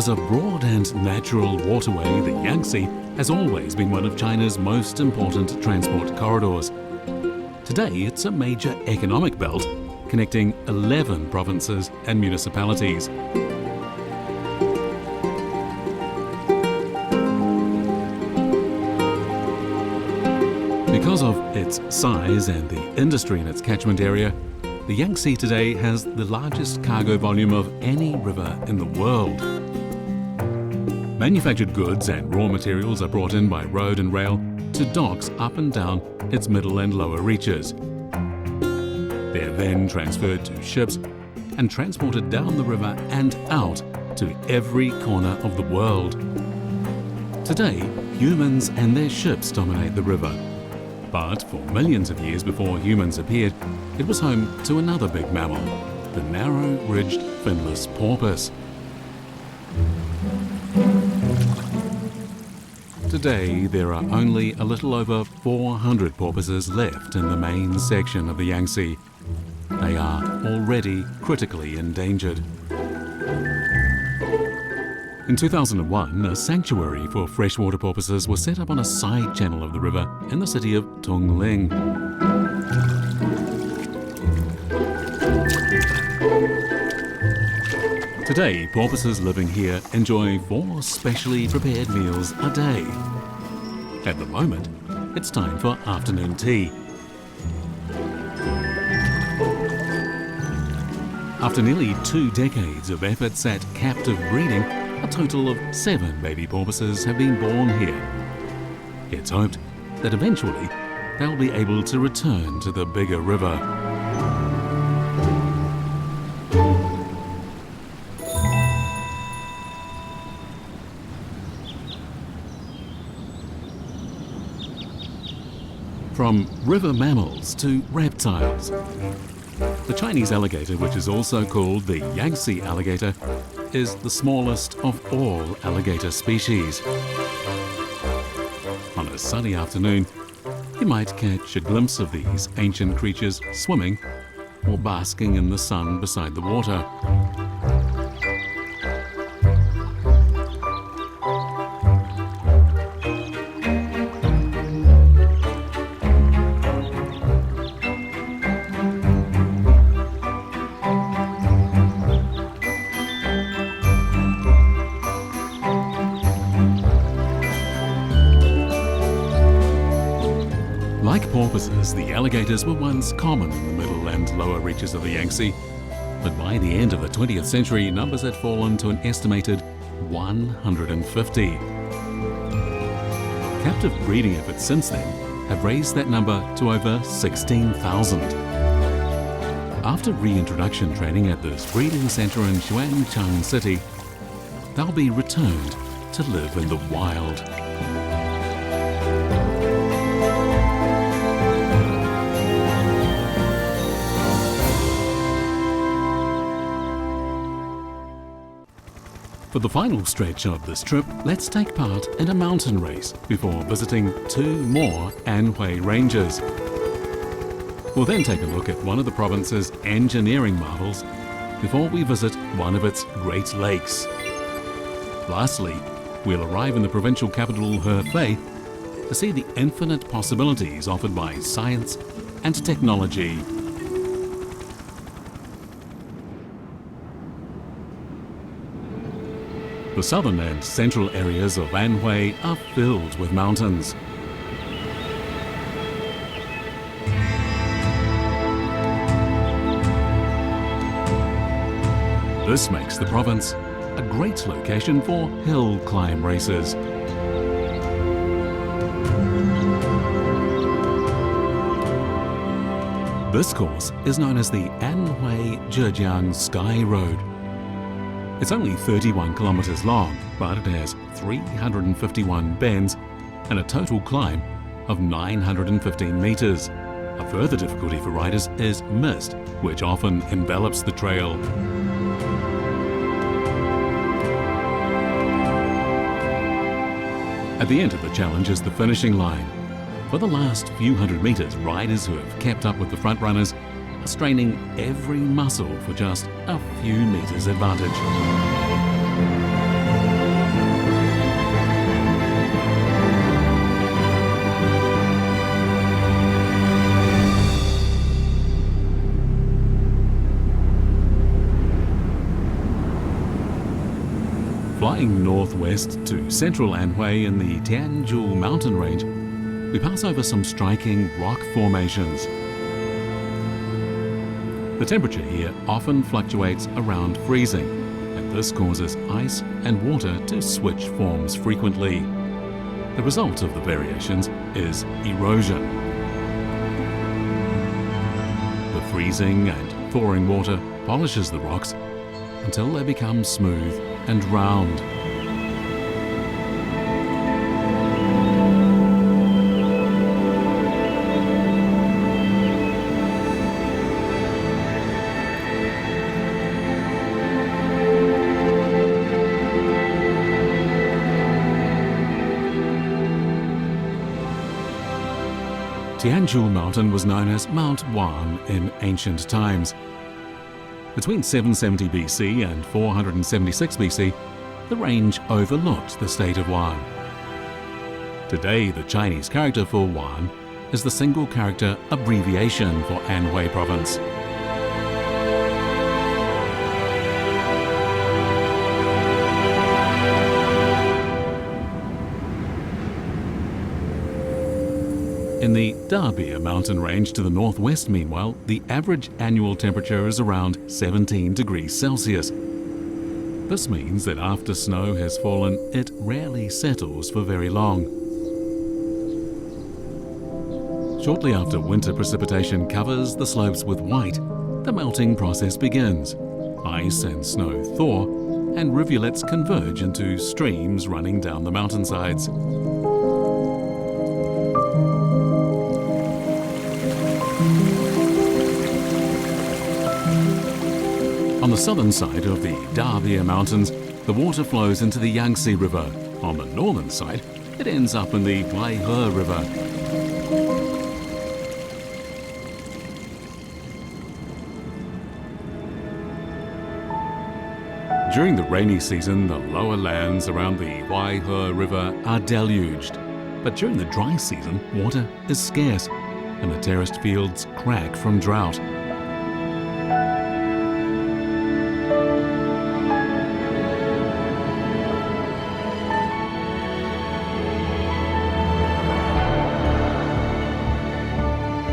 As a broad and natural waterway, the Yangtze has always been one of China's most important transport corridors. Today, it's a major economic belt connecting 11 provinces and municipalities. Because of its size and the industry in its catchment area, the Yangtze today has the largest cargo volume of any river in the world. Manufactured goods and raw materials are brought in by road and rail to docks up and down its middle and lower reaches. They're then transferred to ships and transported down the river and out to every corner of the world. Today, humans and their ships dominate the river. But for millions of years before humans appeared, it was home to another big mammal, the narrow-ridged finless porpoise. Today, there are only a little over 400 porpoises left in the main section of the Yangtze. They are already critically endangered. In 2001, a sanctuary for freshwater porpoises was set up on a side channel of the river in the city of Tongling. Today, porpoises living here enjoy 4 specially prepared meals a day. At the moment, it's time for afternoon tea. After nearly 2 decades of efforts at captive breeding, a total of 7 baby porpoises have been born here. It's hoped that eventually they'll be able to return to the bigger river. From river mammals to reptiles. The Chinese alligator, which is also called the Yangtze alligator, is the smallest of all alligator species. On a sunny afternoon, you might catch a glimpse of these ancient creatures swimming or basking in the sun beside the water. Like porpoises, the alligators were once common in the middle and lower reaches of the Yangtze, but by the end of the 20th century, numbers had fallen to an estimated 150. Captive breeding efforts since then have raised that number to over 16,000. After reintroduction training at this breeding center in Xuancheng City, they'll be returned to live in the wild. For the final stretch of this trip, let's take part in a mountain race before visiting 2 more Anhui ranges. We'll then take a look at one of the province's engineering marvels before we visit one of its Great Lakes. Lastly, we'll arrive in the provincial capital Hefei to see the infinite possibilities offered by science and technology. The southern and central areas of Anhui are filled with mountains. This makes the province a great location for hill climb races. This course is known as the Anhui-Zhejiang Sky Road. It's only 31 kilometers long, but it has 351 bends and a total climb of 915 meters. A further difficulty for riders is mist, which often envelops the trail. At the end of the challenge is the finishing line. For the last few hundred meters, riders who have kept up with the front runners are straining every muscle for just a few meters advantage. Flying northwest to central Anhui in the Tianzhu mountain range, we pass over some striking rock formations. The temperature here often fluctuates around freezing, and this causes ice and water to switch forms frequently. The result of the variations is erosion. The freezing and thawing water polishes the rocks until they become smooth and round. Tianzhu Mountain was known as Mount Wan in ancient times. Between 770 BC and 476 BC, the range overlooked the state of Wan. Today, the Chinese character for Wan is the single character abbreviation for Anhui province. In the Dabie mountain range to the northwest, meanwhile, the average annual temperature is around 17 degrees Celsius. This means that after snow has fallen, it rarely settles for very long. Shortly after winter precipitation covers the slopes with white, the melting process begins. Ice and snow thaw, and rivulets converge into streams running down the mountainsides. On the southern side of the Dabie Mountains, the water flows into the Yangtze River. On the northern side, it ends up in the Huaihe River. During the rainy season, the lower lands around the Huaihe River are deluged. But during the dry season, water is scarce, and the terraced fields crack from drought.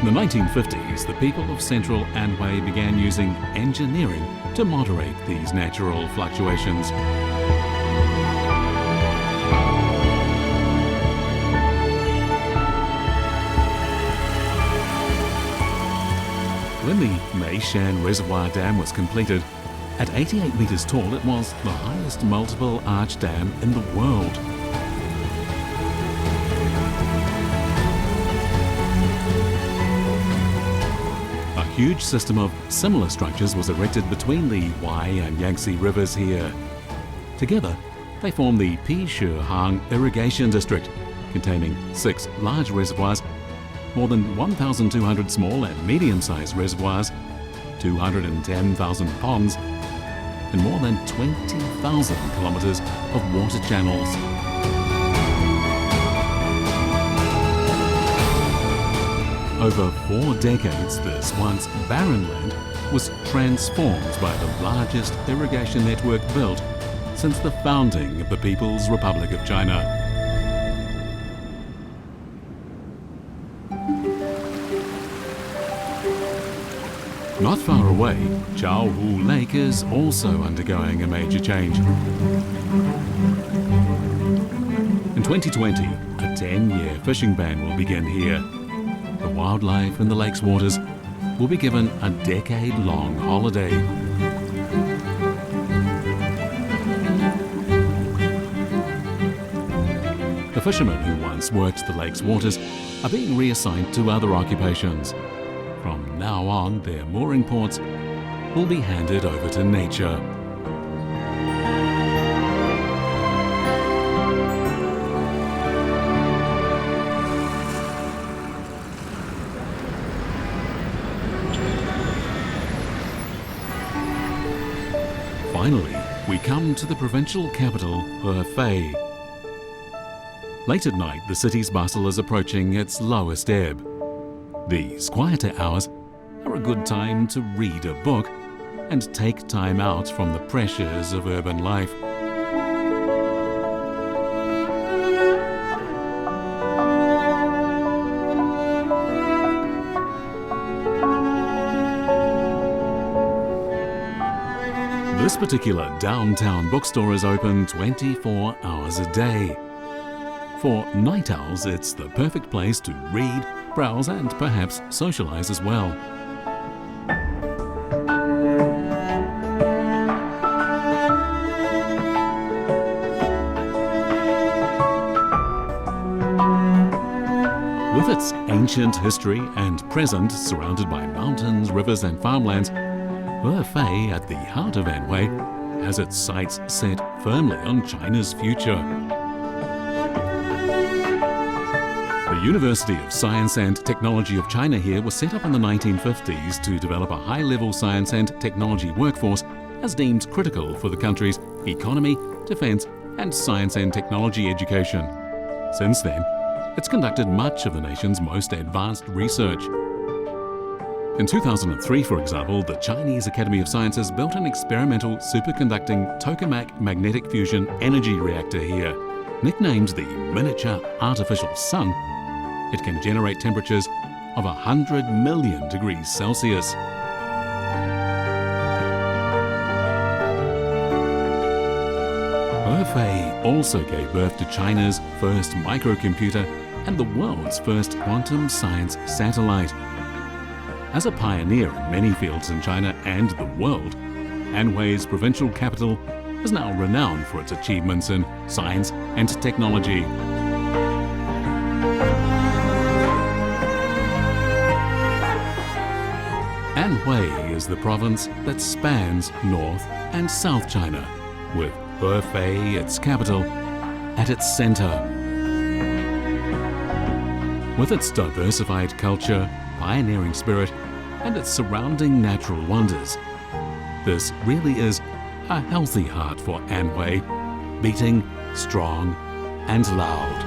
In the 1950s, the people of central Anhui began using engineering to moderate these natural fluctuations. When the Meishan Reservoir Dam was completed, at 88 meters tall, it was the highest multiple arch dam in the world. A huge system of similar structures was erected between the Huai and Yangtze rivers here. Together, they form the Pishihang Irrigation District, containing 6 large reservoirs, more than 1,200 small and medium-sized reservoirs, 210,000 ponds, and more than 20,000 kilometers of water channels. Over 4 decades, this once barren land was transformed by the largest irrigation network built since the founding of the People's Republic of China. Not far away, Chaohu Lake is also undergoing a major change. In 2020, a 10-year fishing ban will begin here. The wildlife in the lake's waters will be given a decade-long holiday. The fishermen who once worked the lake's waters are being reassigned to other occupations. From now on, their mooring ports will be handed over to nature. Finally, we come to the provincial capital, Hefei. Late at night, the city's bustle is approaching its lowest ebb. These quieter hours are a good time to read a book and take time out from the pressures of urban life. This particular downtown bookstore is open 24 hours a day. For night owls, it's the perfect place to read, browse and perhaps socialize as well. With its ancient history and present surrounded by mountains, rivers and farmlands, Hefei at the heart of Anhui has its sights set firmly on China's future. The University of Science and Technology of China here was set up in the 1950s to develop a high-level science and technology workforce as deemed critical for the country's economy, defense and science and technology education. Since then, it's conducted much of the nation's most advanced research. In 2003, for example, the Chinese Academy of Sciences built an experimental superconducting tokamak magnetic fusion energy reactor here. Nicknamed the miniature artificial sun, it can generate temperatures of 100 million degrees Celsius. Hefei also gave birth to China's first microcomputer and the world's first quantum science satellite. As a pioneer in many fields in China and the world, Anhui's provincial capital is now renowned for its achievements in science and technology. Anhui is the province that spans North and South China, with Hefei, its capital, at its center. With its diversified culture, pioneering spirit, and its surrounding natural wonders, this really is a healthy heart for Anhui, beating strong and loud.